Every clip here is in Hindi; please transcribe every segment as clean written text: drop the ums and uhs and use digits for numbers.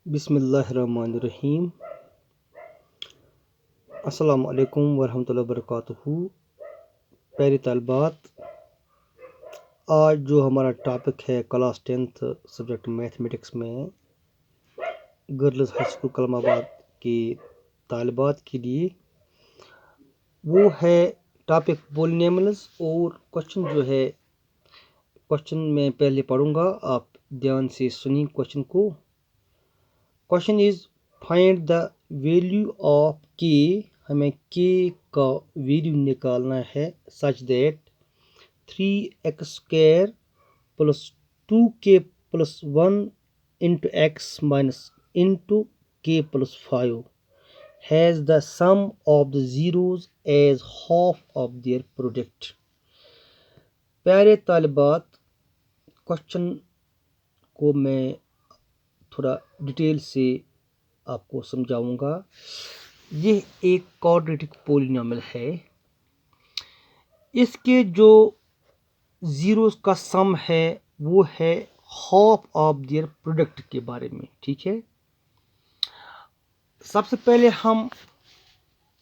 बिस्मिल्लाहिर्रहमानिर्रहीम। अस्सलामु अलैकुम वरहमतुल्लाहि वबरकातुहू। प्यारे तलबात, आज जो हमारा टॉपिक है क्लास 10th सब्जेक्ट मैथमेटिक्स में गर्ल्स हाई स्कूल कलमाबाद की तालिबात के लिए, वो है टॉपिक पॉलिनोमियल्स। और क्वेश्चन जो है, क्वेश्चन मैं पहले पढ़ूंगा, आप ध्यान से सुनिए क्वेश्चन को। Question is find the value of k. हमें के का वैल्यू निकालना है such that 3x² plus 2k plus 1 into x minus into k plus 5 has the sum of the zeros as half of their product. प्यारे तालिबात, क्वेश्चन को मैं थोड़ा डिटेल से आपको समझाऊंगा। ये एक क्वाड्रेटिक पॉलिनोमियल है। इसके जो जीरोस का सम है वो है हाफ ऑफ देयर प्रोडक्ट के बारे में। ठीक है, सबसे पहले हम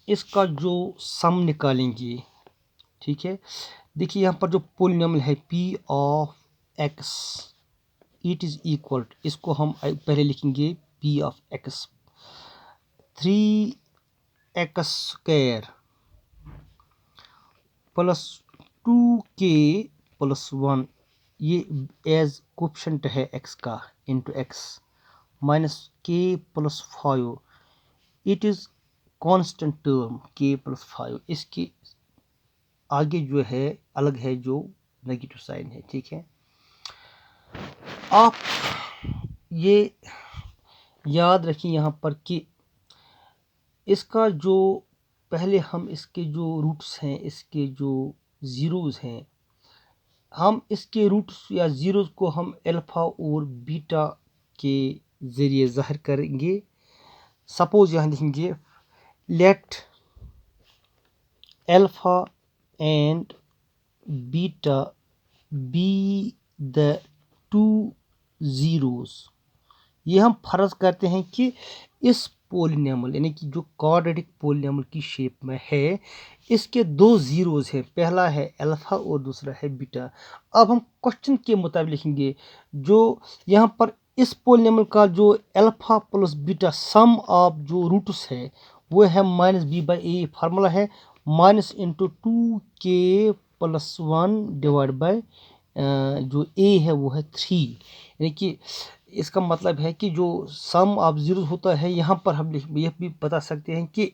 इसका जो सम निकालेंगे। ठीक है, देखिए यहाँ पर जो पॉलिनोमियल है p of x, it is equal, इसको हम पहले लिखेंगे p of x 3x² plus 2k plus 1, ये एज कोफिशिएंट है x का, into x minus k plus 5, it is constant term k plus 5। इसके आगे जो है अलग है, जो नेगेटिव साइन है। ठीक है, आप ये याद रखिए यहाँ पर कि इसका जो पहले हम इसके जो रूट्स हैं, इसके जो ज़ीरोज़ हैं, हम इसके रूट्स या ज़ीरोज़ को हम अल्फ़ा और बीटा के ज़रिए ज़ाहिर करेंगे। सपोज यहाँ लिखेंगे late alpha and beta be the two zeros. ये हम फर्ज करते हैं कि इस पॉलिनोमियल यानी कि जो क्वाड्रेटिक पॉलिनोमियल की शेप में है, इसके दो ज़ीरोज़ हैं, पहला है अल्फ़ा और दूसरा है बीटा। अब हम क्वेश्चन के मुताबिक लिखेंगे, जो यहाँ पर इस पॉलिनोमियल का जो alpha plus beta sum of जो रूट्स है वो है minus b by a. Formula है minus into 2k plus 1 divide by जो ए है वो है 3। यानी कि इसका मतलब है कि जो सम ऑफ जीरो होता है, यहाँ पर हम ये भी बता सकते हैं कि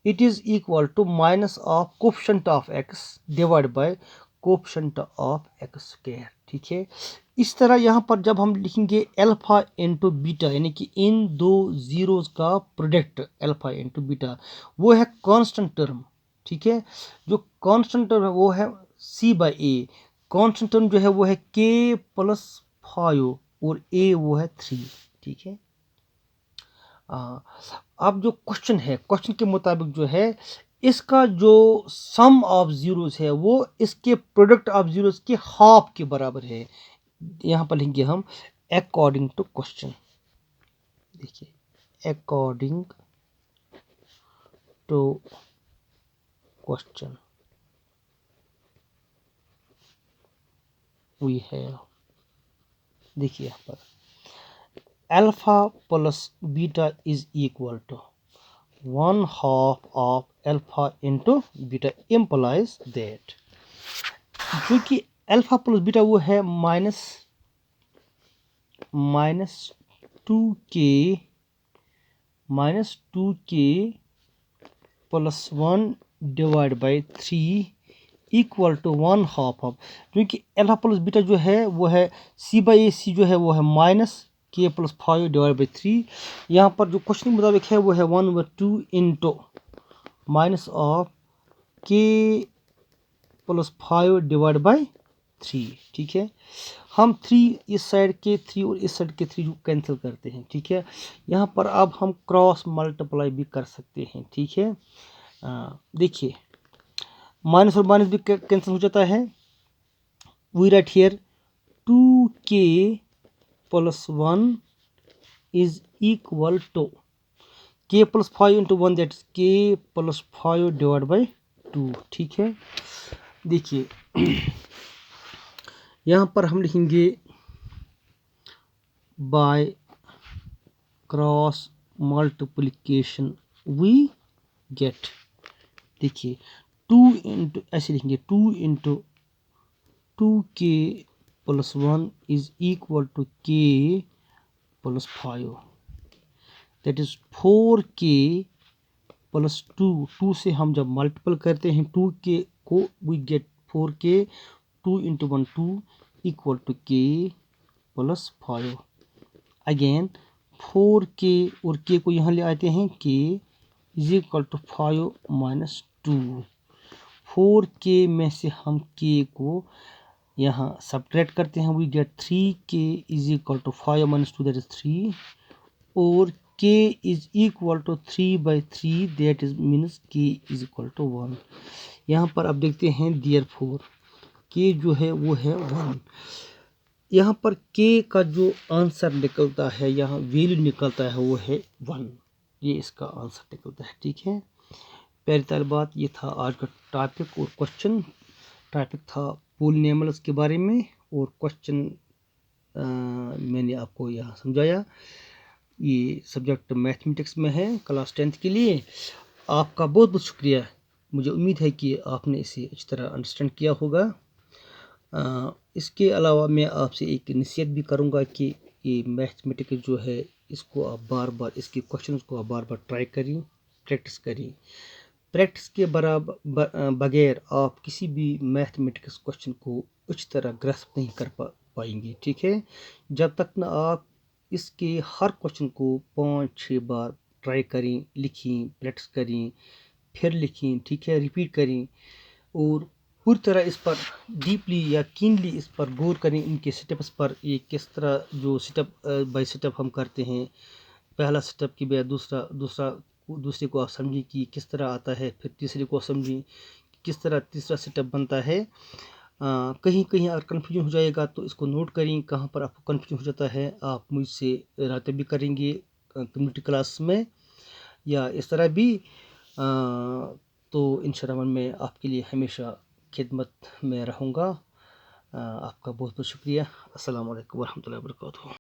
it is equal to minus of coefficient of x divide by coefficient of x square. ठीक है, इस तरह यहाँ पर जब हम लिखेंगे अल्फा इंटू बीटा, यानी कि इन दो जीरोज का प्रोडक्ट अल्फा इंटू बीटा, वो है कांस्टेंट टर्म। ठीक है, जो कांस्टेंट टर्म है वो है c by A. Constant term जो है वो है k प्लस 5 और a वो है 3। ठीक है, अब जो क्वेश्चन है, क्वेश्चन के मुताबिक जो है इसका जो सम ऑफ जीरोस है वो इसके प्रोडक्ट ऑफ जीरोस के हाफ के बराबर है। यहाँ पर लिखेंगे हम अकॉर्डिंग टू क्वेश्चन। देखिए, according to question we have, देखिए यहाँ पर alpha plus beta is equal to 1/2 of alpha into beta implies that, जो कि अल्फा प्लस बीटा वो है minus 2k plus 1 divide by 3 equal to 1/2 of, क्योंकि अल्फा प्लस बीटा जो है वो है c बाई ए, सी जो है वो है minus k plus 5 divide by 3। यहाँ पर जो क्वेश्चन के मुताबिक है वो है 1/2 into minus of k plus 5 divide by 3। ठीक है, हम 3 इस साइड के 3 और इस साइड के 3 कैंसिल करते हैं। ठीक है, यहाँ पर अब हम क्रॉस मल्टीप्लाई भी कर सकते हैं। ठीक है, देखिए माइनस और माइनस भी कैंसिल हो जाता है। We write here 2k plus 1 is equal to k plus 5 into 1 that is k plus 5 divide by 2। ठीक है, देखिए यहाँ पर हम लिखेंगे by cross multiplication we get, देखिए 2 इंटू ऐसे लिखेंगे 2 into 2k plus 1 is equal to k plus 5 that is 4k plus 2 से हम जब मल्टीपल करते हैं 2k को we get 4k 2 into 1 2 equal to k plus 5 again 4k और k को यहाँ ले आते हैं k is equal to 5 minus 2। 4k में से हम k को यहाँ सब्ट्रैक्ट करते हैं we get 3k is equal to 5 minus 2 that is 3 और k is equal to 3/3 that is means k is equal to 1। यहाँ पर अब देखते हैं देयरफॉर k जो है वो है 1। यहाँ पर k का जो आंसर निकलता है, यहाँ वैल्यू निकलता है वो है 1, ये इसका आंसर निकलता है। ठीक है, पहली तालिबात ये था आज का टॉपिक और क्वेश्चन। टॉपिक था पॉलिनोमियल्स के बारे में और क्वेश्चन मैंने आपको यहाँ समझाया। ये सब्जेक्ट मैथमेटिक्स में है क्लास 10th के लिए। आपका बहुत बहुत शुक्रिया। मुझे उम्मीद है कि आपने इसे अच्छी तरह अंडरस्टैंड किया होगा। इसके अलावा मैं आपसे एक नसीहत भी करूँगा कि ये मैथमेटिक्स जो है इसको आप बार बार इसके क्वेश्चंस को आप बार बार ट्राई करें, प्रैक्टिस करें। प्रैक्टिस के बराबर बगैर आप किसी भी मैथमेटिक्स क्वेश्चन को अच्छी तरह ग्रैस्प नहीं कर पाएंगे। ठीक है, जब तक ना आप इसके हर क्वेश्चन को 5-6 बार ट्राई करें, लिखें, प्रैक्टिस करें, फिर लिखें, ठीक है, रिपीट करें और पूरी तरह इस पर डीपली या कीनली इस पर गौर करें, इनके स्टेप्स पर। ये किस तरह जो स्टेप बाय स्टेप हम करते हैं, पहला स्टेप की बजाय दूसरे को आप समझें कि किस तरह आता है, फिर तीसरे को समझें किस तरह तीसरा स्टेप बनता है। कहीं कहीं अगर कन्फ्यूजन हो जाएगा तो इसको नोट करें, कहाँ पर आपको कन्फ्यूजन हो जाता है। आप मुझसे राब्ता भी करेंगे कम्युनिटी क्लास में या इस तरह भी। तो इंशाअल्लाह मैं आपके लिए हमेशा खिदमत में रहूँगा। आपका बहुत बहुत शुक्रिया। अस्सलाम वालेकुम वरहमतुल्लाहि वबरकातुहू।